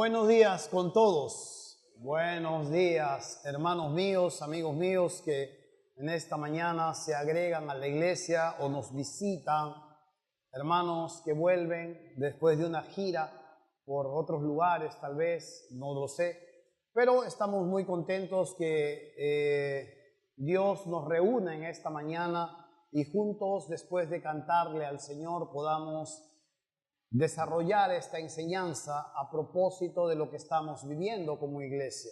Buenos días con todos. Buenos días, hermanos míos, amigos míos que en esta mañana se agregan a la iglesia o nos visitan, hermanos que vuelven después de una gira por otros lugares, tal vez, no lo sé, pero estamos muy contentos que Dios nos reúna en esta mañana y juntos, después de cantarle al Señor, podamos desarrollar esta enseñanza a propósito de lo que estamos viviendo como iglesia.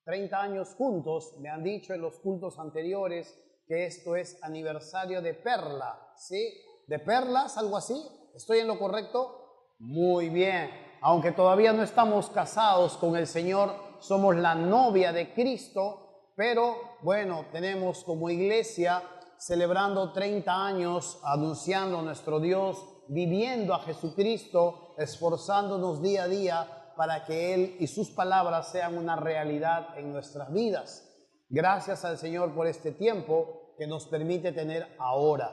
30 años juntos, me han dicho en los cultos anteriores que esto es aniversario de Perla, ¿sí? ¿De Perlas, algo así? ¿Estoy en lo correcto? Muy bien. Aunque todavía no estamos casados con el Señor, somos la novia de Cristo, pero bueno, tenemos como iglesia celebrando 30 años, anunciando a nuestro Dios, viviendo a Jesucristo, esforzándonos día a día para que Él y sus palabras sean una realidad en nuestras vidas. Gracias al Señor por este tiempo que nos permite tener ahora.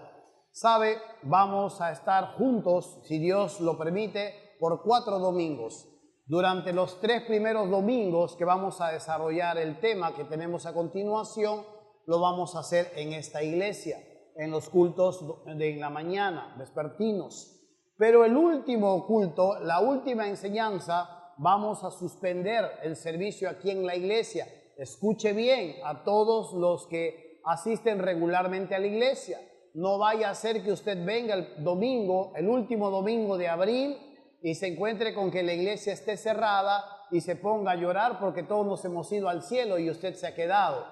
Sabe, vamos a estar juntos, si Dios lo permite, por 4 domingos. Durante los 3 primeros domingos que vamos a desarrollar el tema que tenemos a continuación, lo vamos a hacer en esta iglesia, en los cultos de la mañana, vespertinos. Pero el último culto, la última enseñanza, vamos a suspender el servicio aquí en la iglesia. Escuche bien a todos los que asisten regularmente a la iglesia. No vaya a ser que usted venga el domingo, el último domingo de abril, y se encuentre con que la iglesia esté cerrada y se ponga a llorar porque todos nos hemos ido al cielo y usted se ha quedado.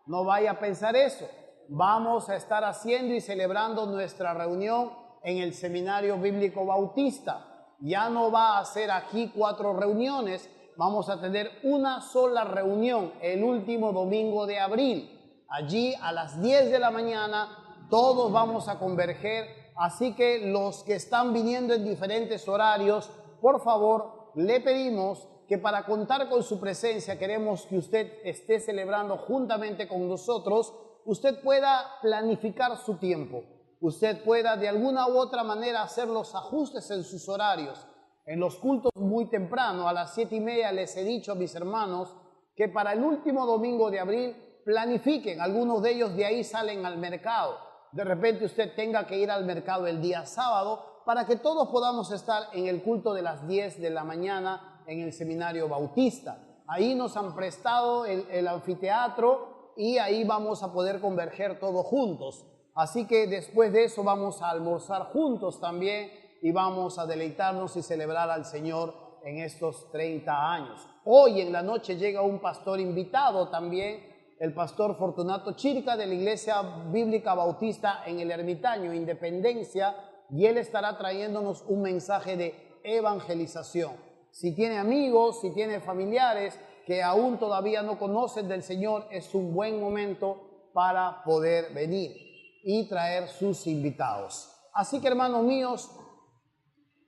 No vaya a pensar eso. Vamos a estar haciendo y celebrando nuestra reunión en el Seminario Bíblico Bautista. Ya no va a ser aquí 4 reuniones, vamos a tener una sola reunión el último domingo de abril. Allí a las 10 de la mañana todos vamos a converger, así que los que están viniendo en diferentes horarios, por favor, le pedimos que para contar con su presencia, queremos que usted esté celebrando juntamente con nosotros, usted pueda planificar su tiempo, usted pueda de alguna u otra manera hacer los ajustes en sus horarios. En los cultos muy temprano, a las 7:30, les he dicho a mis hermanos que para el último domingo de abril planifiquen, algunos de ellos de ahí salen al mercado. De repente usted tenga que ir al mercado el día sábado para que todos podamos estar en el culto de las 10 de la mañana en el Seminario Bautista. Ahí nos han prestado el anfiteatro y ahí vamos a poder converger todos juntos. Así que después de eso vamos a almorzar juntos también y vamos a deleitarnos y celebrar al Señor en estos 30 años. Hoy en la noche llega un pastor invitado también, el pastor Fortunato Chirca de la Iglesia Bíblica Bautista en el Ermitaño, Independencia, y él estará trayéndonos un mensaje de evangelización. Si tiene amigos, si tiene familiares que aún todavía no conocen del Señor, es un buen momento para poder venir y traer sus invitados. Así que, hermanos míos,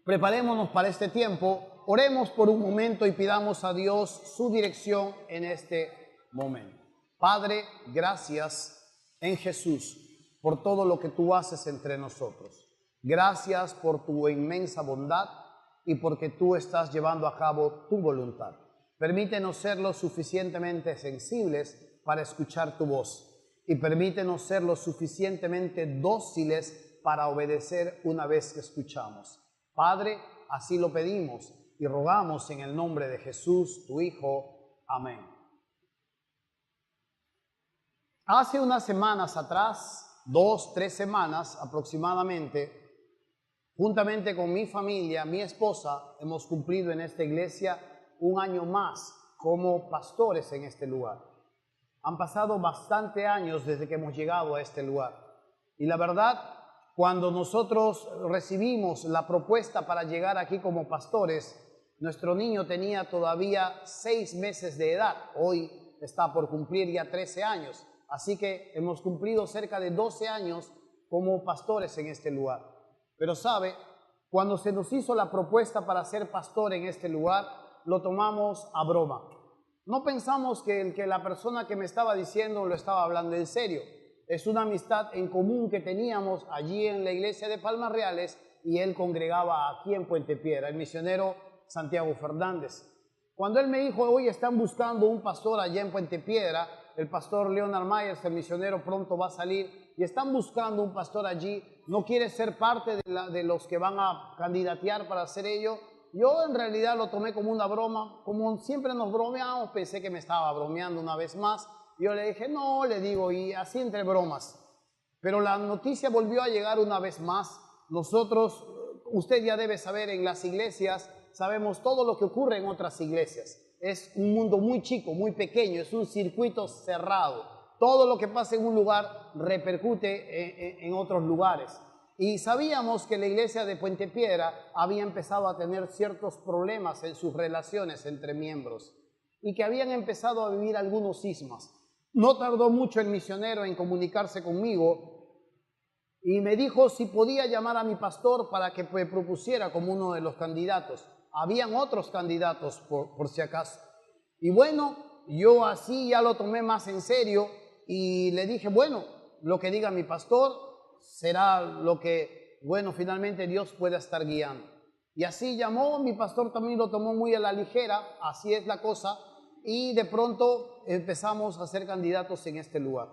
preparémonos para este tiempo, oremos por un momento y pidamos a Dios su dirección en este momento. Padre, gracias en Jesús por todo lo que tú haces entre nosotros. Gracias por tu inmensa bondad y porque tú estás llevando a cabo tu voluntad. Permítenos ser lo suficientemente sensibles para escuchar tu voz y permítenos ser lo suficientemente dóciles para obedecer una vez que escuchamos. Padre, así lo pedimos y rogamos en el nombre de Jesús, tu Hijo. Amén. Hace unas semanas atrás, 2, 3 semanas aproximadamente, juntamente con mi familia, mi esposa, hemos cumplido en esta iglesia un año más como pastores en este lugar. Han pasado bastante años desde que hemos llegado a este lugar. Y la verdad, cuando nosotros recibimos la propuesta para llegar aquí como pastores, nuestro niño tenía todavía 6 meses de edad. Hoy está por cumplir ya 13 años. Así que hemos cumplido cerca de 12 años como pastores en este lugar. Pero sabe, cuando se nos hizo la propuesta para ser pastor en este lugar, lo tomamos a broma. No pensamos que la persona que me estaba diciendo lo estaba hablando en serio. Es una amistad en común que teníamos allí en la iglesia de Palmas Reales y él congregaba aquí en Puente Piedra, el misionero Santiago Fernández. Cuando él me dijo, hoy están buscando un pastor allá en Puente Piedra, el pastor Leonard Myers, el misionero, pronto va a salir, y están buscando un pastor allí, no quiere ser parte de los que van a candidatear para hacer ello. Yo en realidad lo tomé como una broma, como siempre nos bromeamos, pensé que me estaba bromeando una vez más. Yo le dije, no, le digo, y así entre bromas. Pero la noticia volvió a llegar una vez más. Nosotros, usted ya debe saber, en las iglesias sabemos todo lo que ocurre en otras iglesias. Es un mundo muy chico, muy pequeño, es un circuito cerrado. Todo lo que pasa en un lugar repercute en otros lugares. Y sabíamos que la iglesia de Puente Piedra había empezado a tener ciertos problemas en sus relaciones entre miembros y que habían empezado a vivir algunos cismas. No tardó mucho el misionero en comunicarse conmigo y me dijo si podía llamar a mi pastor para que me propusiera como uno de los candidatos. Habían otros candidatos por si acaso. Y bueno, yo así ya lo tomé más en serio y le dije, bueno, lo que diga mi pastor será lo que, bueno, finalmente Dios pueda estar guiando. Y así llamó, mi pastor también lo tomó muy a la ligera, así es la cosa, y de pronto empezamos a ser candidatos en este lugar.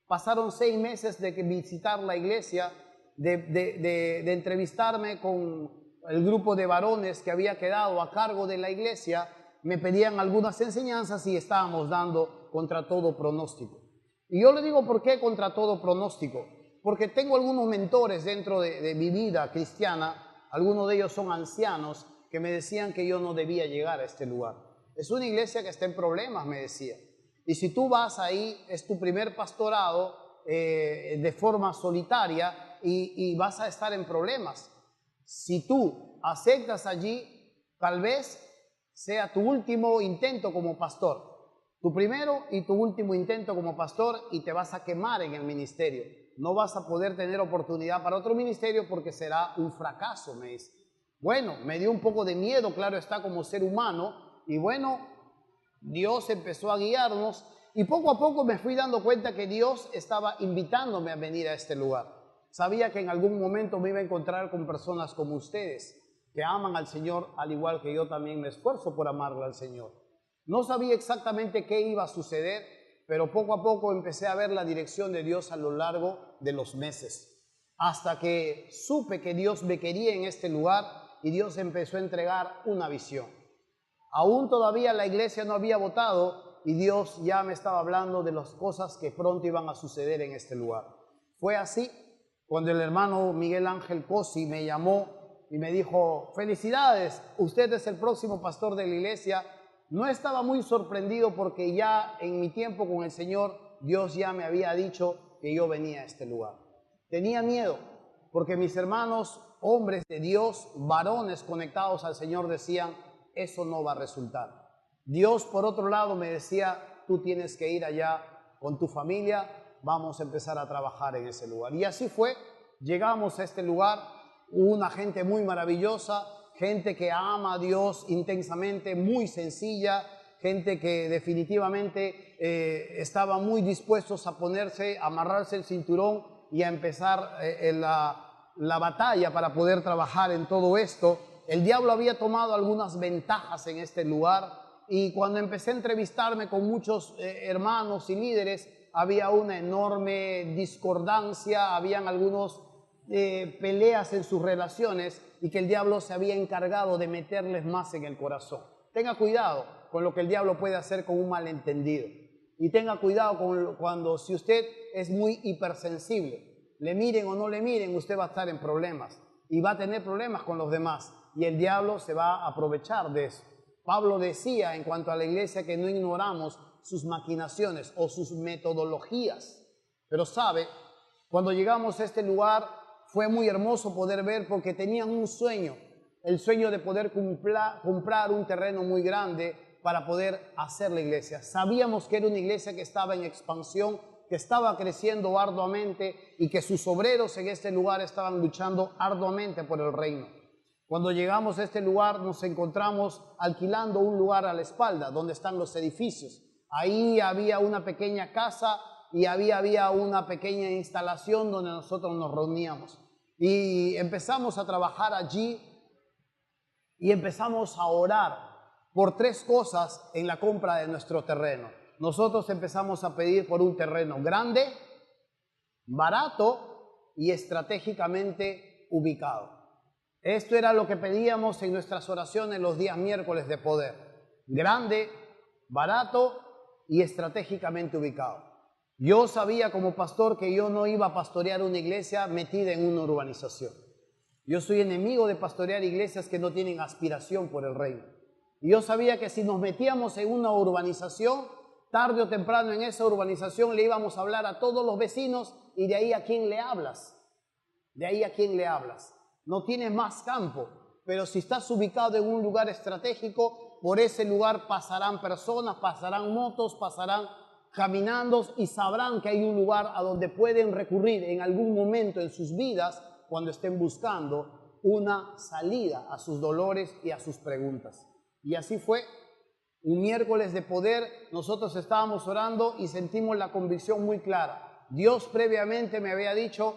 Pasaron 6 meses de visitar la iglesia, de entrevistarme con el grupo de varones que había quedado a cargo de la iglesia, me pedían algunas enseñanzas y estábamos dando contra todo pronóstico. Y yo le digo, ¿por qué contra todo pronóstico? Porque tengo algunos mentores dentro de mi vida cristiana, algunos de ellos son ancianos, que me decían que yo no debía llegar a este lugar. Es una iglesia que está en problemas, me decía. Y si tú vas ahí, es tu primer pastorado de forma solitaria y vas a estar en problemas. Si tú aceptas allí, tal vez sea tu último intento como pastor. Tu primero y tu último intento como pastor y te vas a quemar en el ministerio. No vas a poder tener oportunidad para otro ministerio porque será un fracaso, me dice. Bueno, me dio un poco de miedo, claro está, como ser humano. Y bueno, Dios empezó a guiarnos y poco a poco me fui dando cuenta que Dios estaba invitándome a venir a este lugar. Sabía que en algún momento me iba a encontrar con personas como ustedes, que aman al Señor al igual que yo también me esfuerzo por amarle al Señor. No sabía exactamente qué iba a suceder, pero poco a poco empecé a ver la dirección de Dios a lo largo de los meses, hasta que supe que Dios me quería en este lugar y Dios empezó a entregar una visión. Aún todavía la iglesia no había votado y Dios ya me estaba hablando de las cosas que pronto iban a suceder en este lugar. Fue así cuando el hermano Miguel Ángel Cosi me llamó y me dijo, felicidades, usted es el próximo pastor de la iglesia. No estaba muy sorprendido porque ya en mi tiempo con el Señor, Dios ya me había dicho que yo venía a este lugar. Tenía miedo porque mis hermanos, hombres de Dios, varones conectados al Señor, decían, eso no va a resultar. Dios, por otro lado, me decía, tú tienes que ir allá con tu familia, vamos a empezar a trabajar en ese lugar. Y así fue, llegamos a este lugar, una gente muy maravillosa, gente que ama a Dios intensamente, muy sencilla, gente que definitivamente estaba muy dispuestos a ponerse, a amarrarse el cinturón y a empezar la batalla para poder trabajar en todo esto. El diablo había tomado algunas ventajas en este lugar y cuando empecé a entrevistarme con muchos hermanos y líderes, había una enorme discordancia, habían algunos peleas en sus relaciones y que el diablo se había encargado de meterles más en el corazón. Tenga cuidado con lo que el diablo puede hacer con un malentendido y tenga cuidado cuando si usted es muy hipersensible, le miren o no le miren, usted va a estar en problemas y va a tener problemas con los demás y el diablo se va a aprovechar de eso. Pablo decía en cuanto a la iglesia que no ignoramos sus maquinaciones o sus metodologías, pero sabe, cuando llegamos a este lugar fue muy hermoso poder ver porque tenían un sueño, el sueño de poder comprar un terreno muy grande para poder hacer la iglesia. Sabíamos que era una iglesia que estaba en expansión, que estaba creciendo arduamente y que sus obreros en este lugar estaban luchando arduamente por el reino. Cuando llegamos a este lugar nos encontramos alquilando un lugar a la espalda donde están los edificios. Ahí había una pequeña casa y había una pequeña instalación donde nosotros nos reuníamos. Y empezamos a trabajar allí y empezamos a orar por tres cosas en la compra de nuestro terreno. Nosotros empezamos a pedir por un terreno grande, barato y estratégicamente ubicado. Esto era lo que pedíamos en nuestras oraciones los días miércoles de poder. Grande, barato y estratégicamente ubicado. Yo sabía como pastor que yo no iba a pastorear una iglesia metida en una urbanización. Yo soy enemigo de pastorear iglesias que no tienen aspiración por el reino. Y yo sabía que si nos metíamos en una urbanización, tarde o temprano en esa urbanización le íbamos a hablar a todos los vecinos y de ahí a quién le hablas. De ahí a quién le hablas. No tienes más campo, pero si estás ubicado en un lugar estratégico, por ese lugar pasarán personas, pasarán motos, pasarán caminando y sabrán que hay un lugar a donde pueden recurrir en algún momento en sus vidas cuando estén buscando una salida a sus dolores y a sus preguntas. Y así fue. Un miércoles de poder, nosotros estábamos orando y sentimos la convicción muy clara. Dios previamente me había dicho,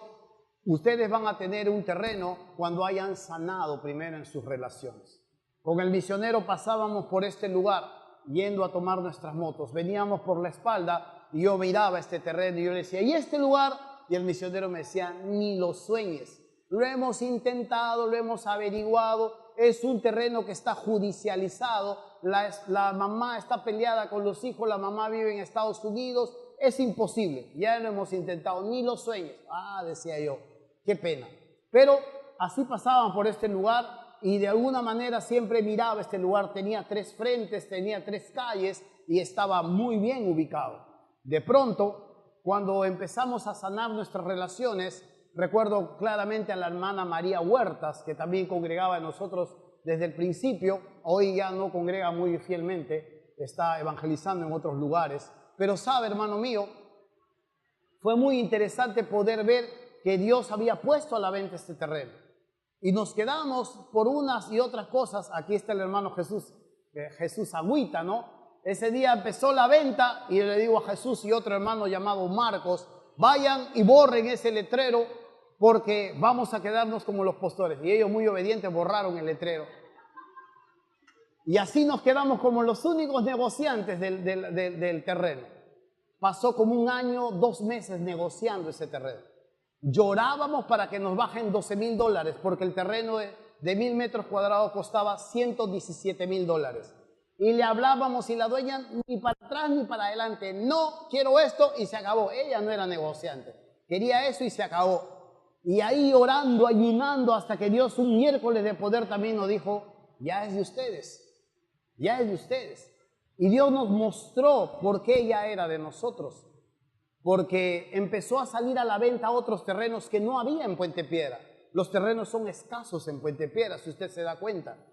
ustedes van a tener un terreno cuando hayan sanado primero en sus relaciones. Con el misionero pasábamos por este lugar, yendo a tomar nuestras motos. Veníamos por la espalda y yo miraba este terreno y yo le decía, ¿y este lugar? Y el misionero me decía, ni lo sueñes. Lo hemos intentado, lo hemos averiguado. Es un terreno que está judicializado. La mamá está peleada con los hijos, la mamá vive en Estados Unidos. Es imposible. Ya lo hemos intentado, ni lo sueñes. Ah, decía yo, qué pena. Pero así pasaban por este lugar y de alguna manera siempre miraba este lugar. Tenía tres frentes, tenía tres calles y estaba muy bien ubicado. De pronto, cuando empezamos a sanar nuestras relaciones, recuerdo claramente a la hermana María Huertas, que también congregaba en nosotros desde el principio. Hoy ya no congrega muy fielmente, está evangelizando en otros lugares. Pero sabe, hermano mío, fue muy interesante poder ver que Dios había puesto a la venta este terreno. Y nos quedamos por unas y otras cosas. Aquí está el hermano Jesús, Jesús Agüita, ¿no? Ese día empezó la venta y le digo a Jesús y otro hermano llamado Marcos, vayan y borren ese letrero porque vamos a quedarnos como los pastores. Y ellos muy obedientes borraron el letrero. Y así nos quedamos como los únicos negociantes del terreno. Pasó como 1 año, 2 meses negociando ese terreno. Llorábamos para que nos bajen $12,000 porque el terreno de 1,000 metros cuadrados costaba $117,000. Y le hablábamos y la dueña ni para atrás ni para adelante. No, quiero esto y se acabó. Ella no era negociante. Quería eso y se acabó. Y ahí orando, ayunando hasta que Dios un miércoles de poder también nos dijo, ya es de ustedes. Ya es de ustedes. Y Dios nos mostró por qué ya era de nosotros. Porque empezó a salir a la venta otros terrenos que no había en Puente Piedra. Los terrenos son escasos en Puente Piedra, si usted se da cuenta.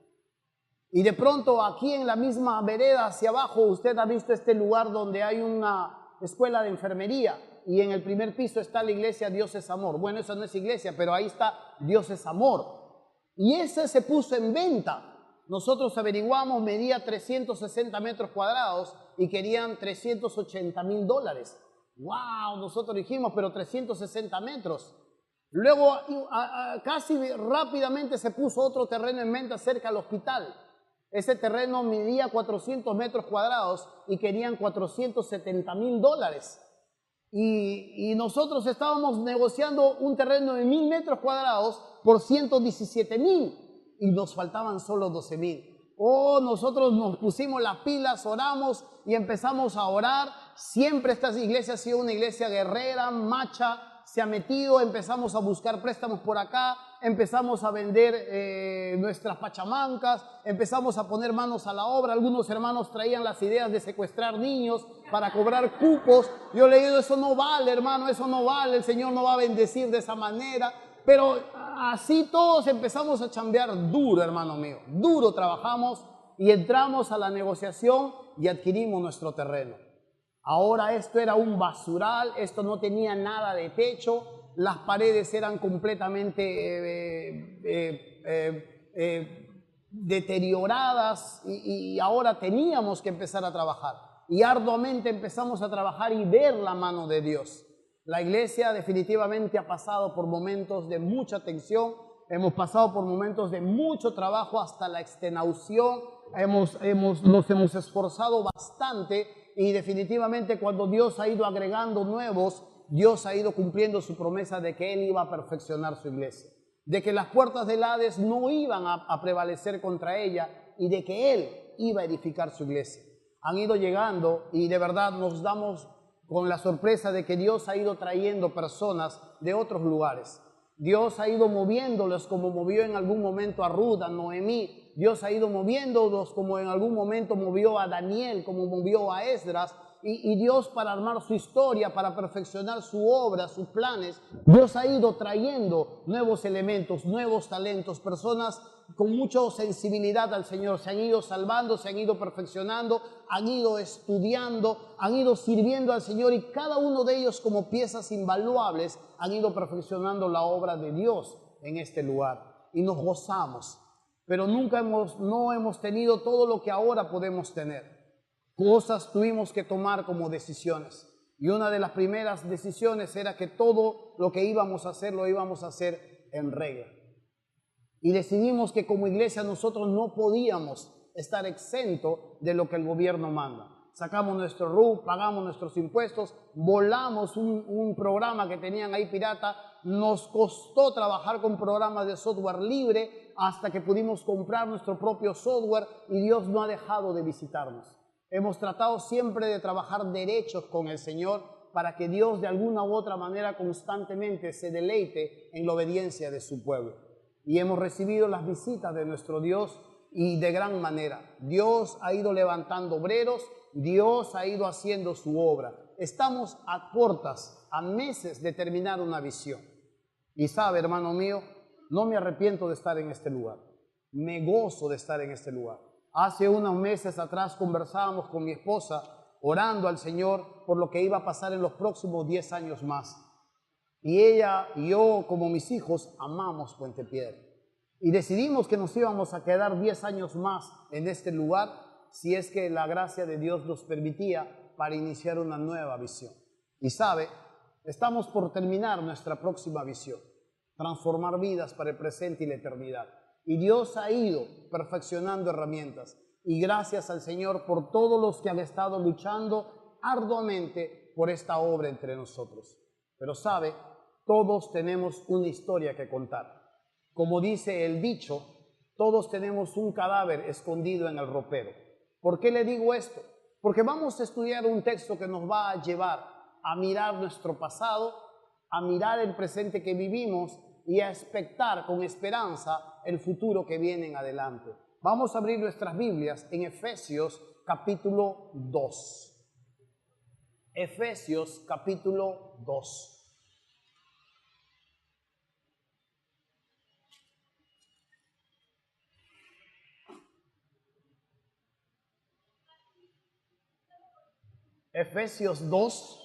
Y de pronto aquí en la misma vereda hacia abajo, usted ha visto este lugar donde hay una escuela de enfermería y en el primer piso está la iglesia Dios es Amor. Bueno, eso no es iglesia, pero ahí está Dios es Amor. Y ese se puso en venta. Nosotros averiguamos, medía 360 metros cuadrados y querían $380,000. ¡Wow! Nosotros dijimos, pero 360 metros. Luego, casi rápidamente se puso otro terreno en venta cerca al hospital. Ese terreno medía 400 metros cuadrados y querían $470,000. Y nosotros estábamos negociando un terreno de 1,000 metros cuadrados por $117,000 y nos faltaban solo $12,000. Oh, nosotros nos pusimos las pilas, oramos y empezamos a orar. Siempre esta iglesia ha sido una iglesia guerrera, macha, se ha metido, empezamos a buscar préstamos por acá, empezamos a vender nuestras pachamancas, empezamos a poner manos a la obra. Algunos hermanos traían las ideas de secuestrar niños para cobrar cupos. Yo le digo, eso no vale, hermano, eso no vale, el Señor no va a bendecir de esa manera. Pero así todos empezamos a chambear duro, hermano mío, duro trabajamos y entramos a la negociación y adquirimos nuestro terreno. Ahora esto era un basural, esto no tenía nada de techo, las paredes eran completamente deterioradas y ahora teníamos que empezar a trabajar. Y arduamente empezamos a trabajar y ver la mano de Dios. La iglesia definitivamente ha pasado por momentos de mucha tensión, hemos pasado por momentos de mucho trabajo hasta la extenuación, nos hemos esforzado bastante y definitivamente cuando Dios ha ido agregando nuevos, Dios ha ido cumpliendo su promesa de que Él iba a perfeccionar su iglesia, de que las puertas del Hades no iban a prevalecer contra ella y de que Él iba a edificar su iglesia. Han ido llegando y de verdad nos damos con la sorpresa de que Dios ha ido trayendo personas de otros lugares. Dios ha ido moviéndolos como movió en algún momento a Ruth, a Noemí. Dios ha ido moviéndolos como en algún momento movió a Daniel, como movió a Esdras. Y Dios, para armar su historia, para perfeccionar su obra, sus planes, Dios ha ido trayendo nuevos elementos, nuevos talentos, personas con mucha sensibilidad al Señor. Se han ido salvando, se han ido perfeccionando, han ido estudiando, han ido sirviendo al Señor y cada uno de ellos como piezas invaluables han ido perfeccionando la obra de Dios en este lugar. Y nos gozamos, pero no hemos tenido todo lo que ahora podemos tener. Cosas tuvimos que tomar como decisiones. Y una de las primeras decisiones era que todo lo que íbamos a hacer, lo íbamos a hacer en regla. Y decidimos que como iglesia nosotros no podíamos estar exentos de lo que el gobierno manda. Sacamos nuestro RUC, pagamos nuestros impuestos, volamos un programa que tenían ahí pirata. Nos costó trabajar con programas de software libre hasta que pudimos comprar nuestro propio software y Dios no ha dejado de visitarnos. Hemos tratado siempre de trabajar derechos con el Señor para que Dios de alguna u otra manera constantemente se deleite en la obediencia de su pueblo. Y hemos recibido las visitas de nuestro Dios y de gran manera. Dios ha ido levantando obreros, Dios ha ido haciendo su obra. Estamos a puertas, a meses de terminar una visión. Y sabe, hermano mío, no me arrepiento de estar en este lugar. Me gozo de estar en este lugar. Hace unos meses atrás conversábamos con mi esposa orando al Señor por lo que iba a pasar en los próximos 10 años más. Y ella y yo, como mis hijos, amamos Puente Piedra. Y decidimos que nos íbamos a quedar 10 años más en este lugar si es que la gracia de Dios nos permitía para iniciar una nueva visión. Y sabe, estamos por terminar nuestra próxima visión, transformar vidas para el presente y la eternidad. Y Dios ha ido perfeccionando herramientas. Y gracias al Señor por todos los que han estado luchando arduamente por esta obra entre nosotros. Pero sabe, todos tenemos una historia que contar. Como dice el dicho, todos tenemos un cadáver escondido en el ropero. ¿Por qué le digo esto? Porque vamos a estudiar un texto que nos va a llevar a mirar nuestro pasado, a mirar el presente que vivimos y a expectar con esperanza el futuro que viene en adelante. Vamos a abrir nuestras Biblias en Efesios capítulo 2. Efesios capítulo 2. Efesios 2.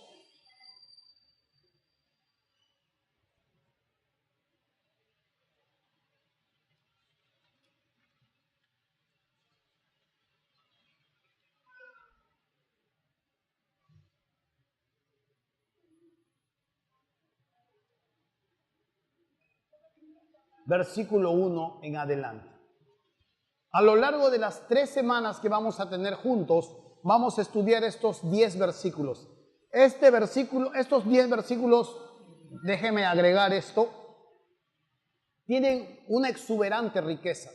Versículo 1 en adelante. A lo largo de las 3 semanas que vamos a tener juntos, vamos a estudiar estos 10 versículos. Estos 10 versículos, déjeme agregar esto, tienen una exuberante riqueza.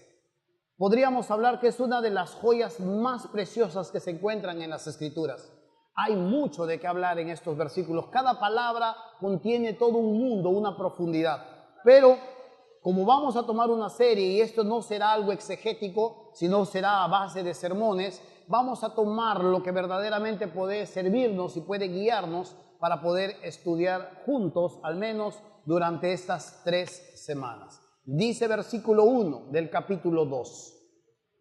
Podríamos hablar que es una de las joyas más preciosas que se encuentran en las Escrituras. Hay mucho de qué hablar en estos versículos. Cada palabra contiene todo un mundo, una profundidad. Pero como vamos a tomar una serie y esto no será algo exegético, sino será a base de sermones, vamos a tomar lo que verdaderamente puede servirnos y puede guiarnos para poder estudiar juntos, al menos durante estas 3 semanas. Dice versículo 1 del capítulo 2.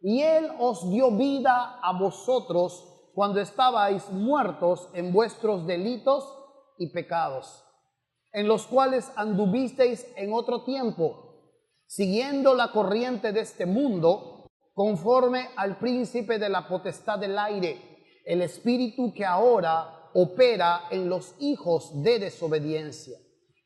Y Él os dio vida a vosotros cuando estabais muertos en vuestros delitos y pecados, en los cuales anduvisteis en otro tiempo, siguiendo la corriente de este mundo, conforme al príncipe de la potestad del aire, el espíritu que ahora opera en los hijos de desobediencia,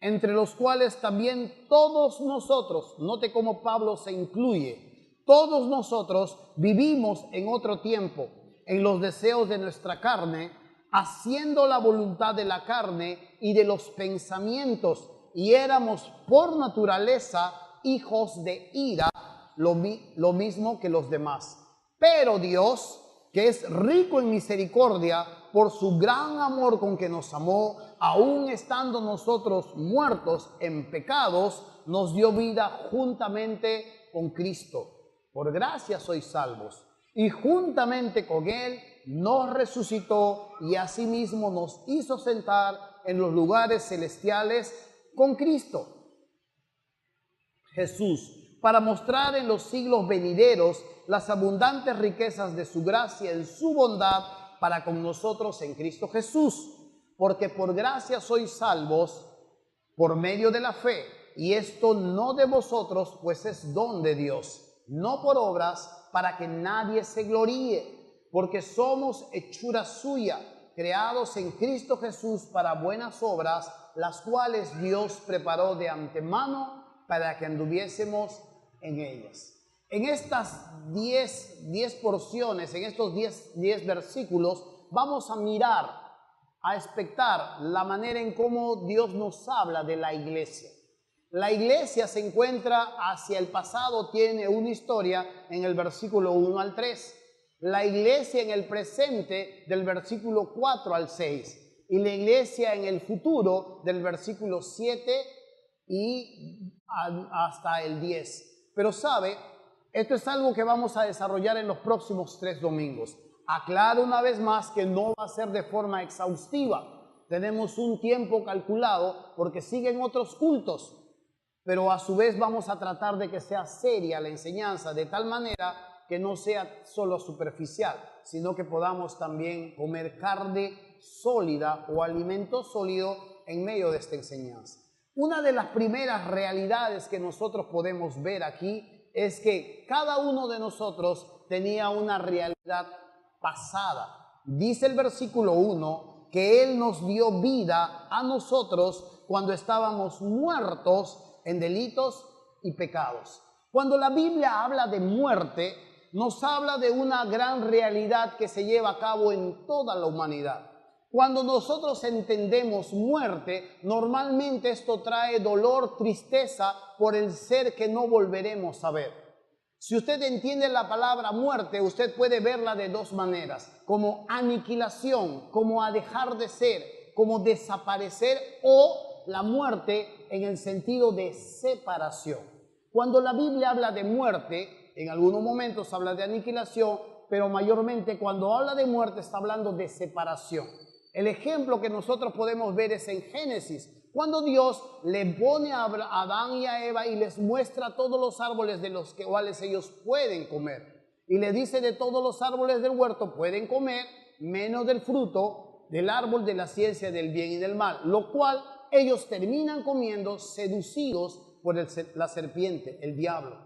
entre los cuales también todos nosotros, note cómo Pablo se incluye, todos nosotros vivimos en otro tiempo, en los deseos de nuestra carne, haciendo la voluntad de la carne y de los pensamientos, y éramos por naturaleza hijos de ira, lo mismo que los demás. Pero Dios, que es rico en misericordia, por su gran amor con que nos amó, aun estando nosotros muertos en pecados, nos dio vida juntamente con Cristo. Por gracia sois salvos. Y juntamente con Él nos resucitó y asimismo nos hizo sentar en los lugares celestiales con Cristo Jesús, para mostrar en los siglos venideros las abundantes riquezas de su gracia en su bondad para con nosotros en Cristo Jesús. Porque por gracia sois salvos por medio de la fe, y esto no de vosotros, pues es don de Dios, no por obras, para que nadie se gloríe, porque somos hechura suya, creados en Cristo Jesús para buenas obras, las cuales Dios preparó de antemano para que anduviésemos en ellas. En estas 10 porciones, en estos 10 versículos, vamos a mirar, a expectar la manera en cómo Dios nos habla de la iglesia. La iglesia se encuentra hacia el pasado, tiene una historia en el versículo 1 al 3. La iglesia en el presente del versículo 4 al 6. Y la iglesia en el futuro del versículo 7 y hasta el 10. Pero sabe, esto es algo que vamos a desarrollar en los próximos 3 domingos. Aclaro una vez más que no va a ser de forma exhaustiva. Tenemos un tiempo calculado porque siguen otros cultos, pero a su vez vamos a tratar de que sea seria la enseñanza, de tal manera que no sea solo superficial, sino que podamos también comer carne sólida o alimento sólido en medio de esta enseñanza. Una de las primeras realidades que nosotros podemos ver aquí es que cada uno de nosotros tenía una realidad pasada. Dice el versículo 1 que Él nos dio vida a nosotros cuando estábamos muertos en delitos y pecados. Cuando la Biblia habla de muerte, nos habla de una gran realidad que se lleva a cabo en toda la humanidad. Cuando nosotros entendemos muerte, normalmente esto trae dolor, tristeza por el ser que no volveremos a ver. Si usted entiende la palabra muerte, usted puede verla de dos maneras: como aniquilación, como a dejar de ser, como desaparecer, o la muerte en el sentido de separación. Cuando la Biblia habla de muerte, en algunos momentos habla de aniquilación, pero mayormente cuando habla de muerte está hablando de separación. El ejemplo que nosotros podemos ver es en Génesis, cuando Dios le pone a Adán y a Eva y les muestra todos los árboles de los cuales ellos pueden comer. Y le dice: de todos los árboles del huerto pueden comer, menos del fruto del árbol de la ciencia del bien y del mal, lo cual ellos terminan comiendo, seducidos por la serpiente, el diablo.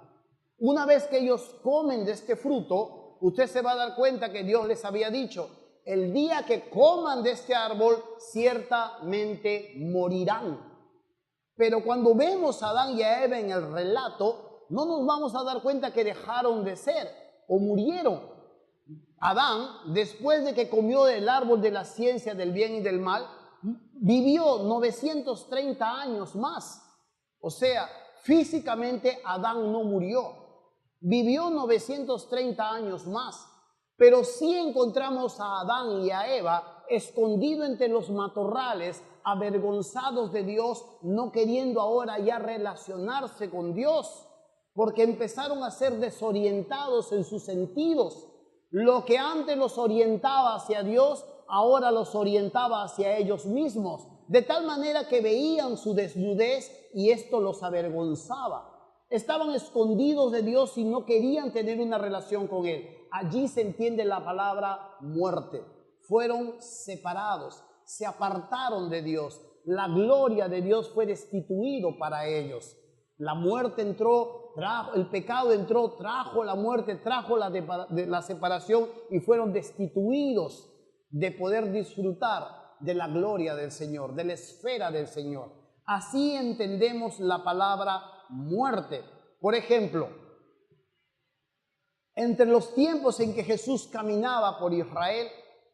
Una vez que ellos comen de este fruto, usted se va a dar cuenta que Dios les había dicho: el día que coman de este árbol, ciertamente morirán. Pero cuando vemos a Adán y a Eva en el relato, no nos vamos a dar cuenta que dejaron de ser o murieron. Adán, después de que comió del árbol de la ciencia del bien y del mal, vivió 930 años más. O sea, físicamente Adán no murió. Vivió 930 años más. Pero sí encontramos a Adán y a Eva escondido entre los matorrales, avergonzados de Dios, no queriendo ahora ya relacionarse con Dios, porque empezaron a ser desorientados en sus sentidos. Lo que antes los orientaba hacia Dios, ahora los orientaba hacia ellos mismos, de tal manera que veían su desnudez y esto los avergonzaba. Estaban escondidos de Dios y no querían tener una relación con Él. Allí se entiende la palabra muerte. Fueron separados, se apartaron de Dios. La gloria de Dios fue destituido para ellos. La muerte entró, el pecado entró, trajo la muerte, trajo la separación y fueron destituidos de poder disfrutar de la gloria del Señor, de la esfera del Señor. Así entendemos la palabra muerte. Por ejemplo, entre los tiempos en que Jesús caminaba por Israel,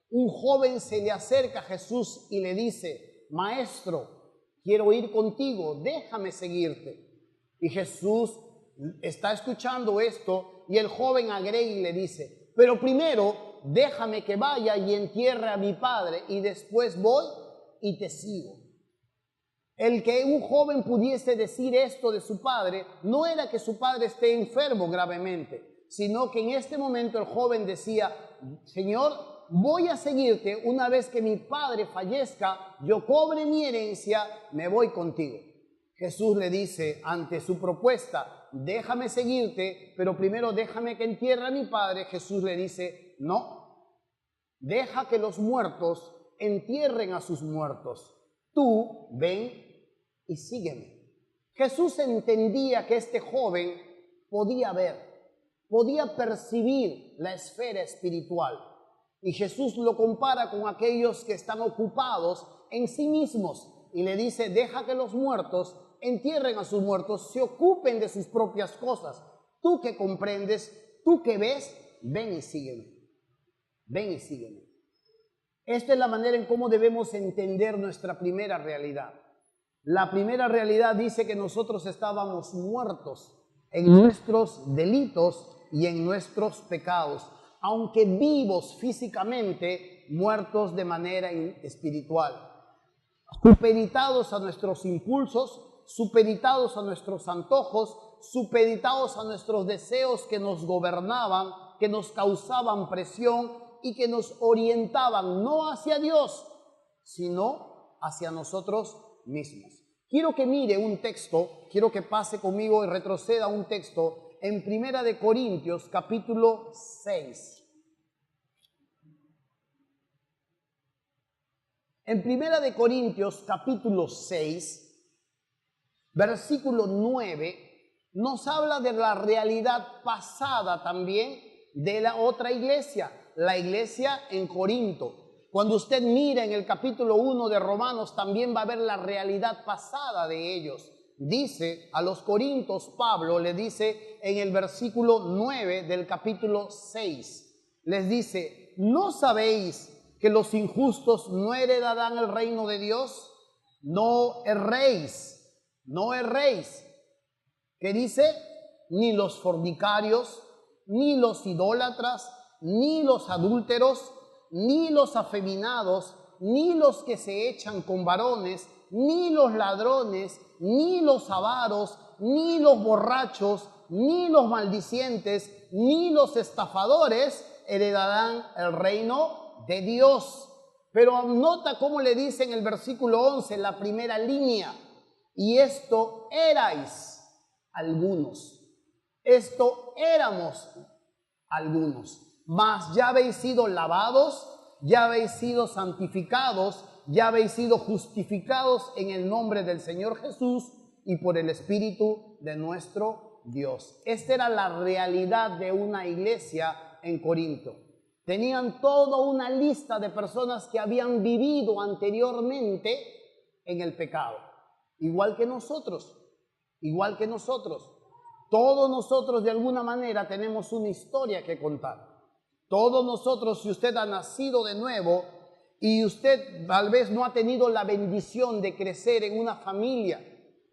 un joven se le acerca a Jesús y le dice: Maestro, quiero ir contigo, déjame seguirte. Y Jesús está escuchando esto y el joven agrega y le dice: pero primero déjame que vaya y entierre a mi padre y después voy y te sigo. El que un joven pudiese decir esto de su padre no era que su padre esté enfermo gravemente, sino que en este momento el joven decía: Señor, voy a seguirte, una vez que mi padre fallezca, yo cobre mi herencia, me voy contigo. Jesús le dice ante su propuesta: déjame seguirte, pero primero déjame que entierre a mi padre. Jesús le dice: no, deja que los muertos entierren a sus muertos. Tú ven y sígueme. Jesús entendía que este joven podía ver, podía percibir la esfera espiritual. Y Jesús lo compara con aquellos que están ocupados en sí mismos y le dice: deja que los muertos entierren a sus muertos, se ocupen de sus propias cosas. Tú que comprendes, tú que ves, ven y sígueme. Ven y sígueme. Esta es la manera en cómo debemos entender nuestra primera realidad. La primera realidad dice que nosotros estábamos muertos en nuestros delitos y en nuestros pecados, aunque vivos físicamente, muertos de manera espiritual, supeditados a nuestros impulsos, supeditados a nuestros antojos, supeditados a nuestros deseos que nos gobernaban, que nos causaban presión y que nos orientaban no hacia Dios, sino hacia nosotros mismos. Quiero que mire un texto, quiero que pase conmigo y retroceda un texto en Primera de Corintios, capítulo 6. En Primera de Corintios, capítulo 6, versículo 9, nos habla de la realidad pasada también de la otra iglesia, la iglesia en Corinto. Cuando usted mira en el capítulo 1 de Romanos, también va a ver la realidad pasada de ellos. Dice a los corintios, Pablo le dice en el versículo 9 del capítulo 6, les dice: ¿no sabéis que los injustos no heredarán el reino de Dios? No erréis, no erréis. ¿Qué dice? Ni los fornicarios, ni los idólatras, ni los adúlteros, ni los afeminados, ni los que se echan con varones, ni los ladrones, ni los avaros, ni los borrachos, ni los maldicientes, ni los estafadores heredarán el reino de Dios. Pero nota cómo le dice en el versículo 11, la primera línea: y esto erais algunos. Esto éramos algunos. Mas ya habéis sido lavados, ya habéis sido santificados, ya habéis sido justificados en el nombre del Señor Jesús y por el Espíritu de nuestro Dios. Esta era la realidad de una iglesia en Corinto. Tenían toda una lista de personas que habían vivido anteriormente en el pecado, igual que nosotros, igual que nosotros. Todos nosotros de alguna manera tenemos una historia que contar. Todos nosotros, si usted ha nacido de nuevo y usted tal vez no ha tenido la bendición de crecer en una familia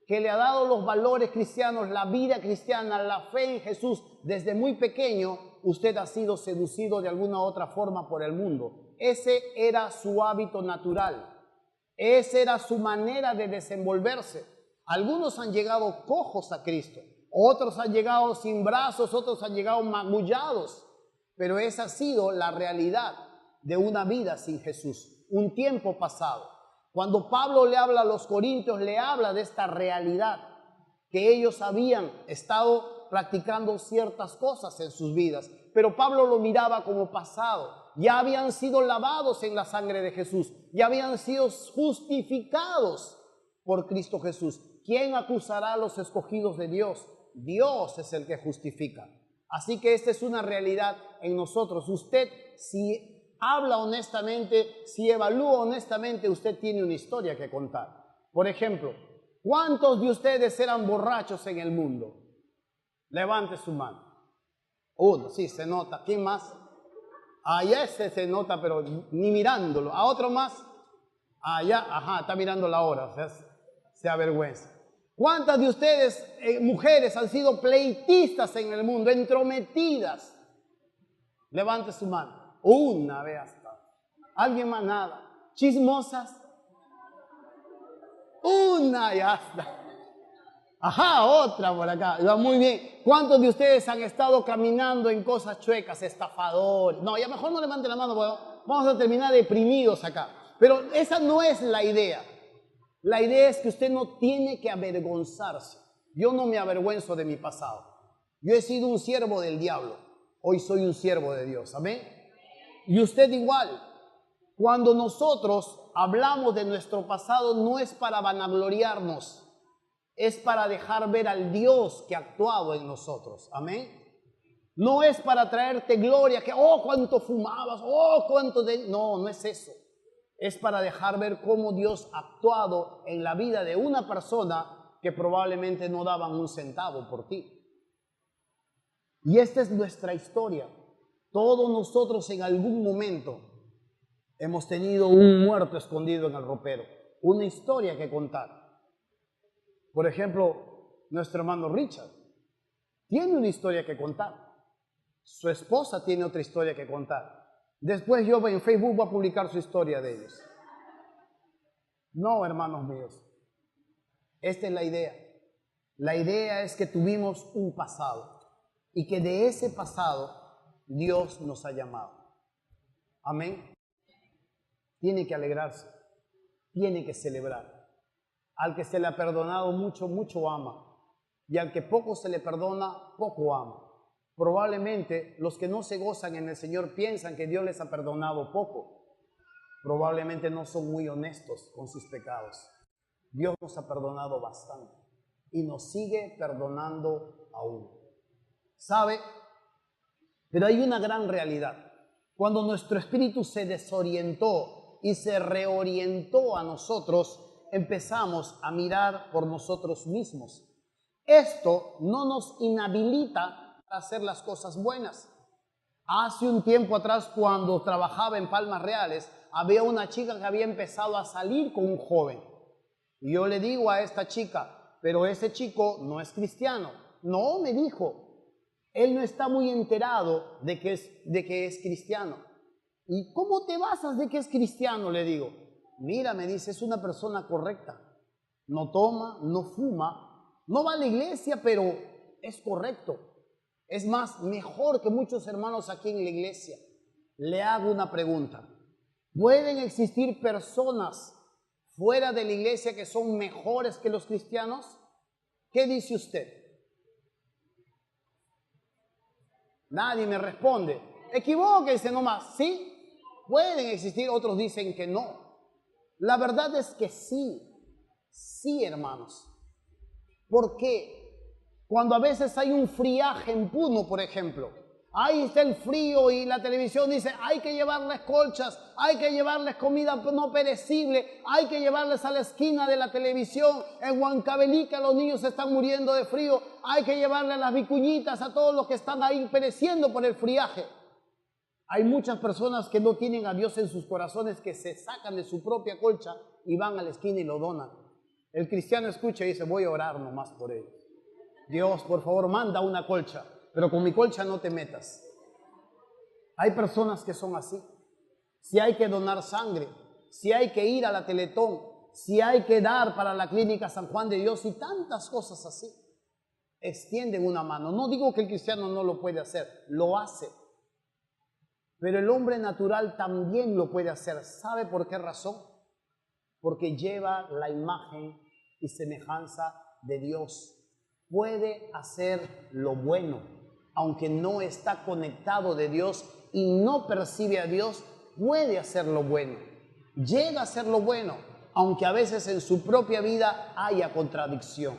que le ha dado los valores cristianos, la vida cristiana, la fe en Jesús desde muy pequeño, usted ha sido seducido de alguna u otra forma por el mundo. Ese era su hábito natural. Esa era su manera de desenvolverse. Algunos han llegado cojos a Cristo, otros han llegado sin brazos, otros han llegado magullados. Pero esa ha sido la realidad de una vida sin Jesús, un tiempo pasado. Cuando Pablo le habla a los corintios, le habla de esta realidad, que ellos habían estado practicando ciertas cosas en sus vidas, pero Pablo lo miraba como pasado. Ya habían sido lavados en la sangre de Jesús, ya habían sido justificados por Cristo Jesús. ¿Quién acusará a los escogidos de Dios? Dios es el que justifica. Así que esta es una realidad en nosotros. Usted, si habla honestamente, si evalúa honestamente, usted tiene una historia que contar. Por ejemplo, ¿Cuántos de ustedes eran borrachos en el mundo? Levante su mano. Uno, sí, se nota. ¿Quién más? Allá ese se nota, pero ni mirándolo. ¿A otro más? Allá, ajá, está mirando la hora, o sea, se avergüenza. ¿Cuántas de ustedes, mujeres, han sido pleitistas en el mundo, entrometidas? Levante su mano. Una vez hasta. ¿Alguien más? Nada. ¿Chismosas? Una y hasta. Ajá, otra por acá. Va muy bien. ¿Cuántos de ustedes han estado caminando en cosas chuecas, estafadores? No, ya mejor no levanten la mano, porque vamos a terminar deprimidos acá. Pero esa no es la idea. La idea es que usted no tiene que avergonzarse. Yo no me avergüenzo de mi pasado. Yo he sido un siervo del diablo. Hoy soy un siervo de Dios. Amén. Y usted igual. Cuando nosotros hablamos de nuestro pasado, no es para vanagloriarnos. Es para dejar ver al Dios que ha actuado en nosotros. Amén. No es para traerte gloria, que, oh, cuánto fumabas, oh, cuánto de... No, no es eso. Es para dejar ver cómo Dios ha actuado en la vida de una persona que probablemente no daban un centavo por ti. Y esta es nuestra historia. Todos nosotros en algún momento hemos tenido un muerto escondido en el ropero. Una historia que contar. Por ejemplo, nuestro hermano Richard tiene una historia que contar. Su esposa tiene otra historia que contar. Después yo en Facebook voy a publicar su historia de ellos. No, hermanos míos. Esta es la idea. La idea es que tuvimos un pasado y que de ese pasado Dios nos ha llamado. Amén. Tiene que alegrarse. Tiene que celebrar. Al que se le ha perdonado mucho, mucho ama. Y al que poco se le perdona, poco ama. Probablemente los que no se gozan en el Señor piensan que Dios les ha perdonado poco. Probablemente no son muy honestos con sus pecados. Dios nos ha perdonado bastante y nos sigue perdonando aún. ¿Sabe? Pero hay una gran realidad. Cuando nuestro espíritu se desorientó y se reorientó a nosotros, empezamos a mirar por nosotros mismos. Esto no nos inhabilita a hacer las cosas buenas. Hace un tiempo atrás, cuando trabajaba en Palmas Reales, había una chica que había empezado a salir con un joven. Y yo le digo a esta chica, pero ese chico no es cristiano. No, me dijo, él no está muy enterado de que es cristiano. ¿Y cómo te basas de que es cristiano? Le digo. Mira, me dice, es una persona correcta. No toma, no fuma, no va a la iglesia, pero es correcto. Es más, mejor que muchos hermanos aquí en la iglesia. Le hago una pregunta. ¿Pueden existir personas fuera de la iglesia que son mejores que los cristianos? ¿Qué dice usted? Nadie me responde. Equivóquense nomás. ¿Sí? Pueden existir, otros dicen que no. La verdad es que sí. Sí, hermanos. ¿Por qué? Cuando a veces hay un friaje en Puno, por ejemplo, ahí está el frío y la televisión dice, hay que llevarles colchas, hay que llevarles comida no perecible, hay que llevarles a la esquina de la televisión, en Huancavelica los niños se están muriendo de frío, hay que llevarles las vicuñitas a todos los que están ahí pereciendo por el friaje. Hay muchas personas que no tienen a Dios en sus corazones, que se sacan de su propia colcha y van a la esquina y lo donan. El cristiano escucha y dice, voy a orar nomás por ellos. Dios, por favor, manda una colcha, pero con mi colcha no te metas. Hay personas que son así. Si hay que donar sangre, si hay que ir a la Teletón, si hay que dar para la Clínica San Juan de Dios y tantas cosas así, extienden una mano. No digo que el cristiano no lo puede hacer, lo hace. Pero el hombre natural también lo puede hacer. ¿Sabe por qué razón? Porque lleva la imagen y semejanza de Dios. Puede hacer lo bueno, aunque no está conectado de Dios y no percibe a Dios, puede hacer lo bueno. Llega a hacer lo bueno, aunque a veces en su propia vida haya contradicción.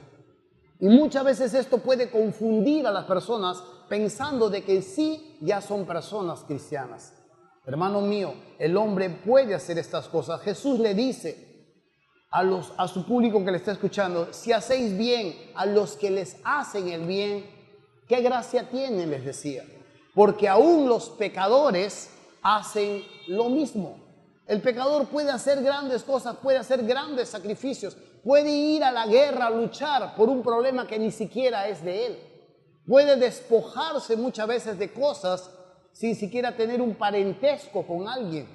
Y muchas veces esto puede confundir a las personas pensando de que sí ya son personas cristianas. Hermano mío, el hombre puede hacer estas cosas. Jesús le dice, a su público que le está escuchando, si hacéis bien a los que les hacen el bien, ¿qué gracia tienen? Les decía. Porque aún los pecadores hacen lo mismo. El pecador puede hacer grandes cosas, puede hacer grandes sacrificios, puede ir a la guerra a luchar por un problema que ni siquiera es de él. Puede despojarse muchas veces de cosas sin siquiera tener un parentesco con alguien.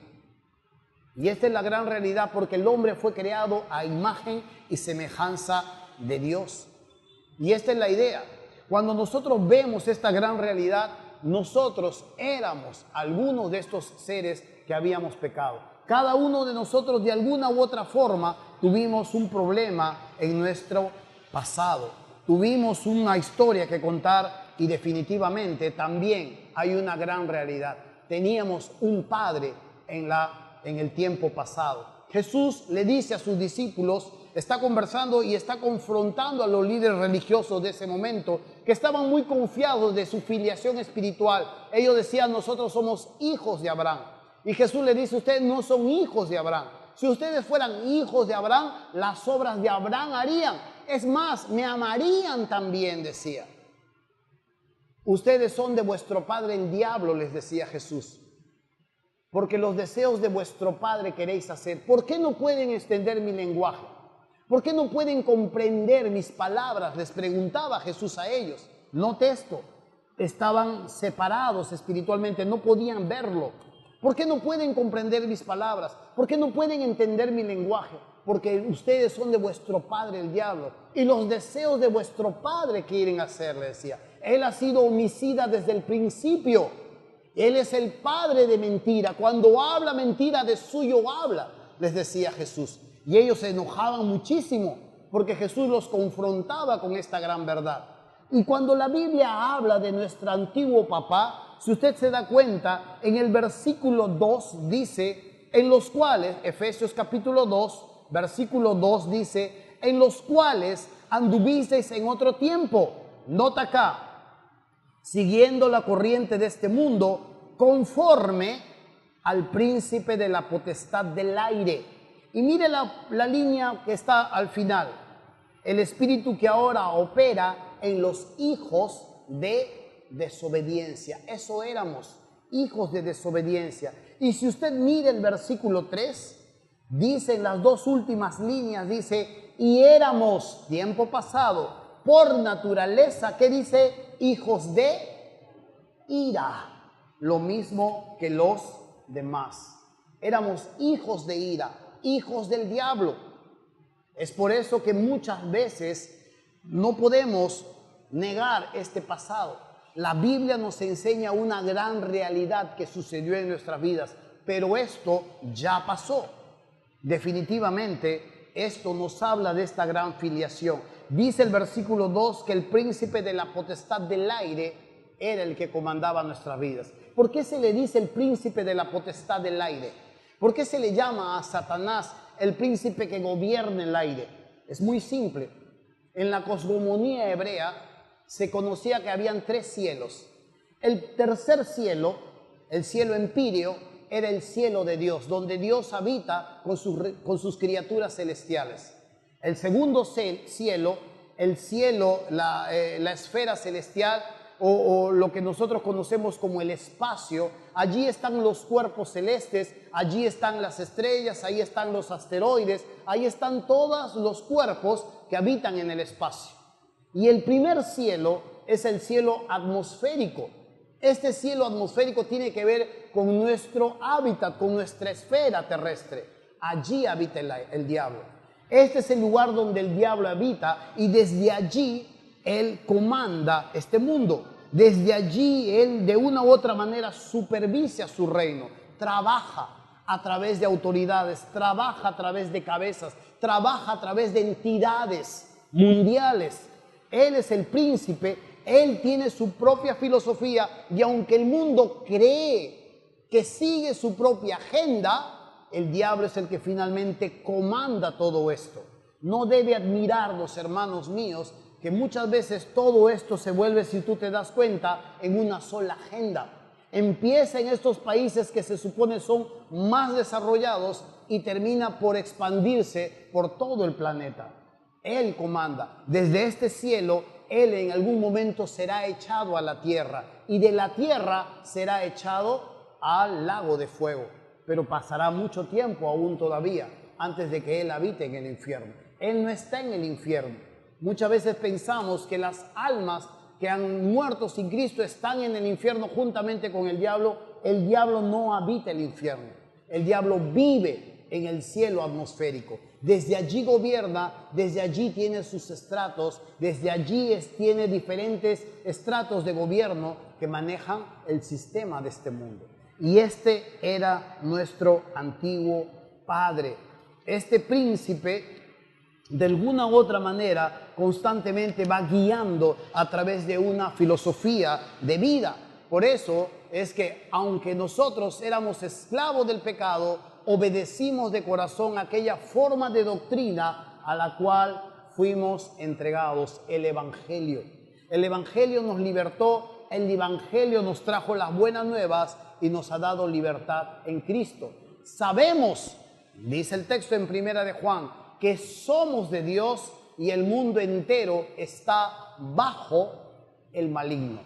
Y esta es la gran realidad, porque el hombre fue creado a imagen y semejanza de Dios. Y esta es la idea. Cuando nosotros vemos esta gran realidad, nosotros éramos algunos de estos seres que habíamos pecado. Cada uno de nosotros de alguna u otra forma tuvimos un problema en nuestro pasado. Tuvimos una historia que contar y definitivamente también hay una gran realidad. Teníamos un padre en el tiempo pasado. Jesús le dice a sus discípulos, está conversando y está confrontando a los líderes religiosos de ese momento que estaban muy confiados de su filiación espiritual. Ellos decían, nosotros somos hijos de Abraham. Y Jesús le dice, ustedes no son hijos de Abraham. Si ustedes fueran hijos de Abraham, las obras de Abraham harían. Es más, me amarían también, decía. Ustedes son de vuestro padre el diablo, les decía Jesús. Porque los deseos de vuestro padre queréis hacer. ¿Por qué no pueden extender mi lenguaje? ¿Por qué no pueden comprender mis palabras? Les preguntaba Jesús a ellos. Note esto, estaban separados espiritualmente, no podían verlo. ¿Por qué no pueden comprender mis palabras? ¿Por qué no pueden entender mi lenguaje? Porque ustedes son de vuestro padre el diablo y los deseos de vuestro padre quieren hacer, le decía. Él ha sido homicida desde el principio. Él es el padre de mentira. Cuando habla mentira, de suyo habla, les decía Jesús. Y ellos se enojaban muchísimo porque Jesús los confrontaba con esta gran verdad. Y cuando la Biblia habla de nuestro antiguo papá, si usted se da cuenta, en el versículo 2 dice, en los cuales, Efesios capítulo 2, versículo 2 dice, en los cuales anduvisteis en otro tiempo. Nota acá, siguiendo la corriente de este mundo, conforme al príncipe de la potestad del aire. Y mire la línea que está al final. El espíritu que ahora opera en los hijos de desobediencia. Eso éramos, hijos de desobediencia. Y si usted mira el versículo 3, dice en las dos últimas líneas, dice, y éramos, tiempo pasado, por naturaleza, ¿qué dice? Hijos de ira, lo mismo que los demás. Éramos hijos de ira, hijos del diablo. Es por eso que muchas veces no podemos negar este pasado. La Biblia nos enseña una gran realidad que sucedió en nuestras vidas, pero esto ya pasó. Definitivamente, esto nos habla de esta gran filiación. Dice el versículo 2 que el príncipe de la potestad del aire era el que comandaba nuestras vidas. ¿Por qué se le dice el príncipe de la potestad del aire? ¿Por qué se le llama a Satanás el príncipe que gobierna el aire? Es muy simple. En la cosmogonía hebrea se conocía que habían 3 cielos. El tercer cielo, el cielo empíreo, era el cielo de Dios, donde Dios habita con sus criaturas celestiales. El segundo cielo, la esfera celestial, o lo que nosotros conocemos como el espacio, allí están los cuerpos celestes, allí están las estrellas, ahí están los asteroides, ahí están todos los cuerpos que habitan en el espacio. Y el primer cielo es el cielo atmosférico. Este cielo atmosférico tiene que ver con nuestro hábitat, con nuestra esfera terrestre. Allí habita el diablo. Este es el lugar donde el diablo habita y desde allí él comanda este mundo. Desde allí él de una u otra manera supervisa su reino, trabaja a través de autoridades, trabaja a través de cabezas, trabaja a través de entidades mundiales. Él es el príncipe, él tiene su propia filosofía y aunque el mundo cree que sigue su propia agenda, el diablo es el que finalmente comanda todo esto. No debe admirarnos, hermanos míos, que muchas veces todo esto se vuelve, si tú te das cuenta, en una sola agenda. Empieza en estos países que se supone son más desarrollados y termina por expandirse por todo el planeta. Él comanda. Desde este cielo, Él en algún momento será echado a la tierra y de la tierra será echado al lago de fuego. Pero pasará mucho tiempo aún todavía antes de que Él habite en el infierno. Él no está en el infierno. Muchas veces pensamos que las almas que han muerto sin Cristo están en el infierno juntamente con el diablo. El diablo no habita el infierno. El diablo vive en el cielo atmosférico. Desde allí gobierna, desde allí tiene sus estratos, desde allí tiene diferentes estratos de gobierno que manejan el sistema de este mundo. Y este era nuestro antiguo padre. Este príncipe, de alguna u otra manera, constantemente va guiando a través de una filosofía de vida. Por eso es que, aunque nosotros éramos esclavos del pecado, obedecimos de corazón aquella forma de doctrina a la cual fuimos entregados, el Evangelio. El Evangelio nos libertó, el Evangelio nos trajo las buenas nuevas y nos ha dado libertad en Cristo. Sabemos, dice el texto en Primera de Juan, que somos de Dios y el mundo entero está bajo el maligno.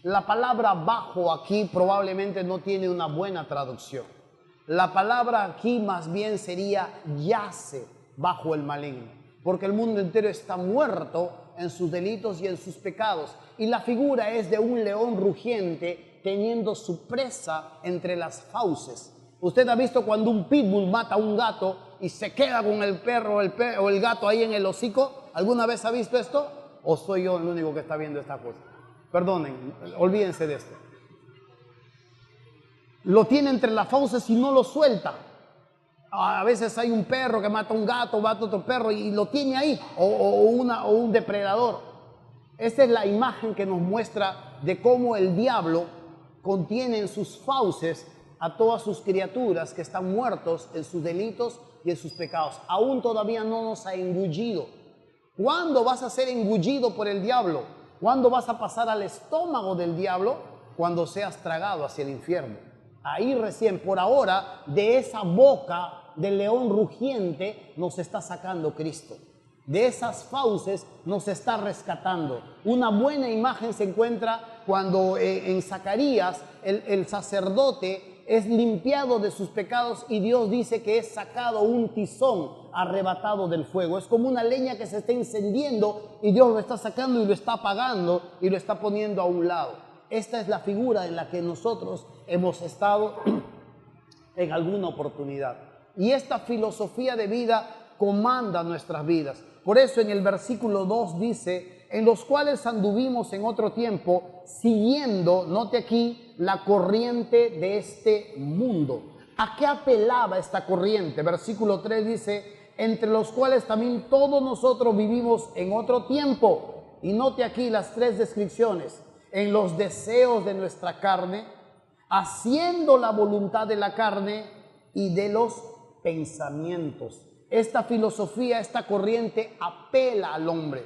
La palabra bajo aquí probablemente no tiene una buena traducción. La palabra aquí más bien sería yace bajo el maligno, porque el mundo entero está muerto en sus delitos y en sus pecados. Y la figura es de un león rugiente teniendo su presa entre las fauces. Usted ha visto cuando un pitbull mata a un gato y se queda con el perro o el gato ahí en el hocico. ¿Alguna vez ha visto esto? ¿O soy yo el único que está viendo esta cosa? Perdonen, olvídense de esto. Lo tiene entre las fauces y no lo suelta. A veces hay un perro que mata a un gato, mata a otro perro y lo tiene ahí, o un depredador. Esta es la imagen que nos muestra de cómo el diablo contiene en sus fauces a todas sus criaturas que están muertos en sus delitos y en sus pecados. Aún todavía no nos ha engullido. ¿Cuándo vas a ser engullido por el diablo? ¿Cuándo vas a pasar al estómago del diablo? Cuando seas tragado hacia el infierno. Ahí recién, por ahora, de esa boca del león rugiente nos está sacando Cristo. De esas fauces nos está rescatando. Una buena imagen se encuentra cuando en Zacarías el sacerdote es limpiado de sus pecados y Dios dice que es sacado un tizón arrebatado del fuego. Es como una leña que se está encendiendo y Dios lo está sacando y lo está apagando y lo está poniendo a un lado. Esta es la figura en la que nosotros hemos estado en alguna oportunidad. Y esta filosofía de vida comanda nuestras vidas. Por eso en el versículo 2 dice, en los cuales anduvimos en otro tiempo, siguiendo, note aquí, la corriente de este mundo. ¿A qué apelaba esta corriente? Versículo 3 dice, entre los cuales también todos nosotros vivimos en otro tiempo. Y note aquí las tres descripciones. En los deseos de nuestra carne, haciendo la voluntad de la carne y de los pensamientos. Esta filosofía, esta corriente apela al hombre.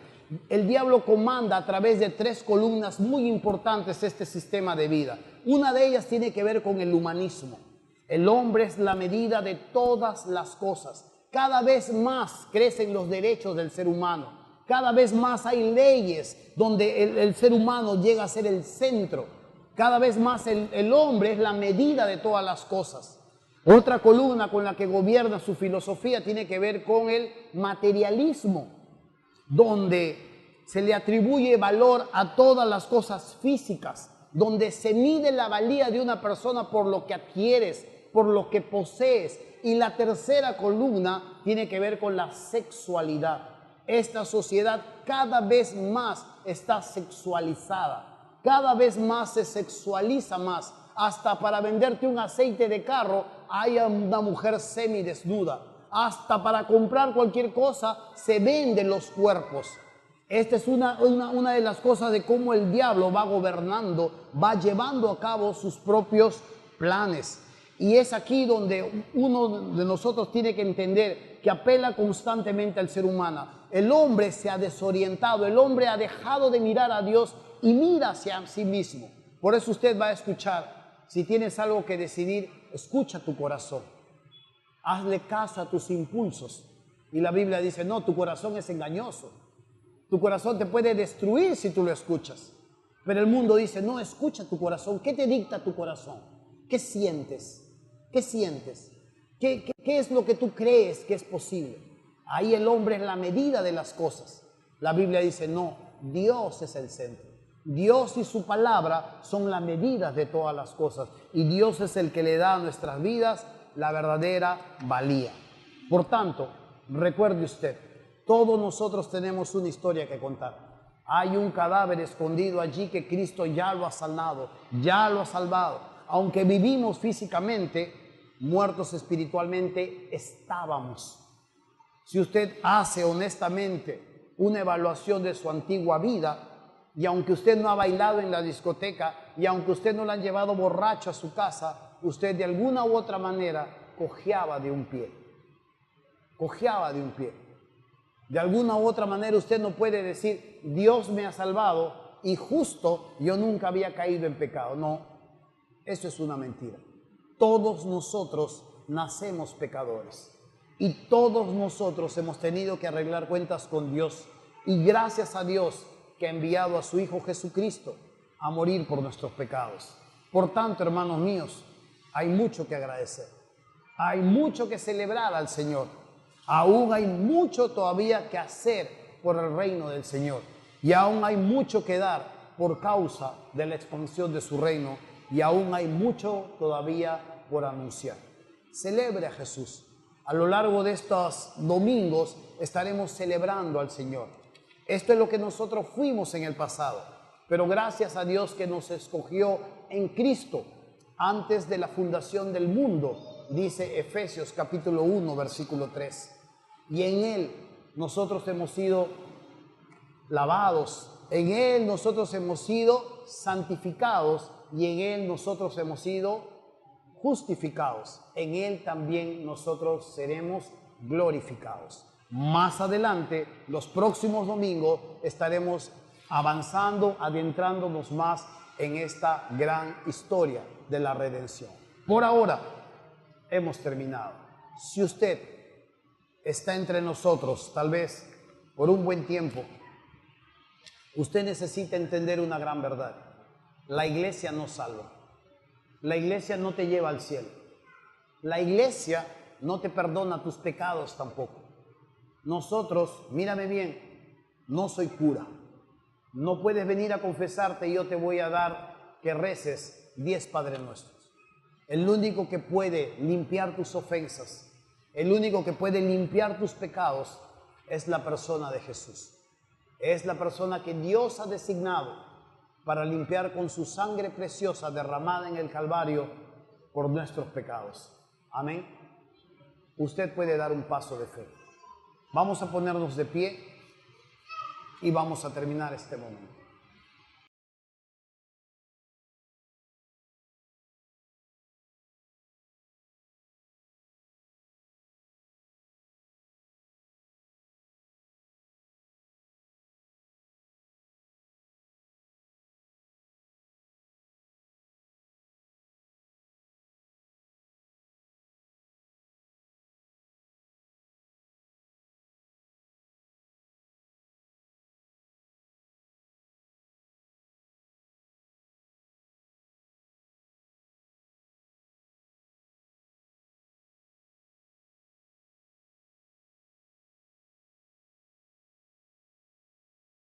El diablo comanda a través de tres columnas muy importantes este sistema de vida. Una de ellas tiene que ver con el humanismo. El hombre es la medida de todas las cosas. Cada vez más crecen los derechos del ser humano. Cada vez más hay leyes donde el ser humano llega a ser el centro. Cada vez más el hombre es la medida de todas las cosas. Otra columna con la que gobierna su filosofía tiene que ver con el materialismo, donde se le atribuye valor a todas las cosas físicas, donde se mide la valía de una persona por lo que adquieres, por lo que posees. Y la tercera columna tiene que ver con la sexualidad. Esta sociedad cada vez más está sexualizada, cada vez más se sexualiza más. Hasta para venderte un aceite de carro hay una mujer semidesnuda. Hasta para comprar cualquier cosa se venden los cuerpos. Esta es una de las cosas de cómo el diablo va gobernando, va llevando a cabo sus propios planes. Y es aquí donde uno de nosotros tiene que entender que apela constantemente al ser humano. El hombre se ha desorientado, el hombre ha dejado de mirar a Dios y mira hacia sí mismo. Por eso usted va a escuchar, si tienes algo que decidir, escucha tu corazón. Hazle caso a tus impulsos. Y la Biblia dice, no, tu corazón es engañoso. Tu corazón te puede destruir si tú lo escuchas. Pero el mundo dice, no, escucha tu corazón. ¿Qué te dicta tu corazón? ¿Qué sientes? ¿Qué sientes? ¿Qué es lo que tú crees que es posible? Ahí el hombre es la medida de las cosas. La Biblia dice, no, Dios es el centro. Dios y su palabra son la medida de todas las cosas. Y Dios es el que le da a nuestras vidas la verdadera valía. Por tanto, recuerde usted, todos nosotros tenemos una historia que contar. Hay un cadáver escondido allí que Cristo ya lo ha sanado, ya lo ha salvado. Aunque vivimos físicamente, muertos espiritualmente estábamos. Si usted hace honestamente una evaluación de su antigua vida, y aunque usted no ha bailado en la discoteca, y aunque usted no le han llevado borracho a su casa, usted de alguna u otra manera cojeaba de un pie. Cojeaba de un pie. De alguna u otra manera usted no puede decir, Dios me ha salvado y justo yo nunca había caído en pecado. No, eso es una mentira. Todos nosotros nacemos pecadores y todos nosotros hemos tenido que arreglar cuentas con Dios. Y gracias a Dios que ha enviado a su Hijo Jesucristo a morir por nuestros pecados. Por tanto, hermanos míos, hay mucho que agradecer. Hay mucho que celebrar al Señor. Aún hay mucho todavía que hacer por el reino del Señor. Y aún hay mucho que dar por causa de la expansión de su reino. Y aún hay mucho todavía por anunciar. Celebre a Jesús. A lo largo de estos domingos estaremos celebrando al Señor. Esto es lo que nosotros fuimos en el pasado. Pero gracias a Dios que nos escogió en Cristo antes de la fundación del mundo. Dice Efesios capítulo 1, versículo 3. Y en Él nosotros hemos sido lavados, en Él nosotros hemos sido santificados y en Él nosotros hemos sido justificados. En Él también nosotros seremos glorificados. Más adelante, los próximos domingos, estaremos avanzando, adentrándonos más en esta gran historia de la redención. Por ahora, hemos terminado. Si usted está entre nosotros, tal vez por un buen tiempo, usted necesita entender una gran verdad. La iglesia no salva. La iglesia no te lleva al cielo. La iglesia no te perdona tus pecados tampoco. Nosotros, mírame bien, no soy cura. No puedes venir a confesarte y yo te voy a dar que reces 10 Padres Nuestros. El único que puede limpiar tus ofensas, el único que puede limpiar tus pecados es la persona de Jesús. Es la persona que Dios ha designado para limpiar con su sangre preciosa derramada en el Calvario por nuestros pecados. Amén. Usted puede dar un paso de fe. Vamos a ponernos de pie y vamos a terminar este momento.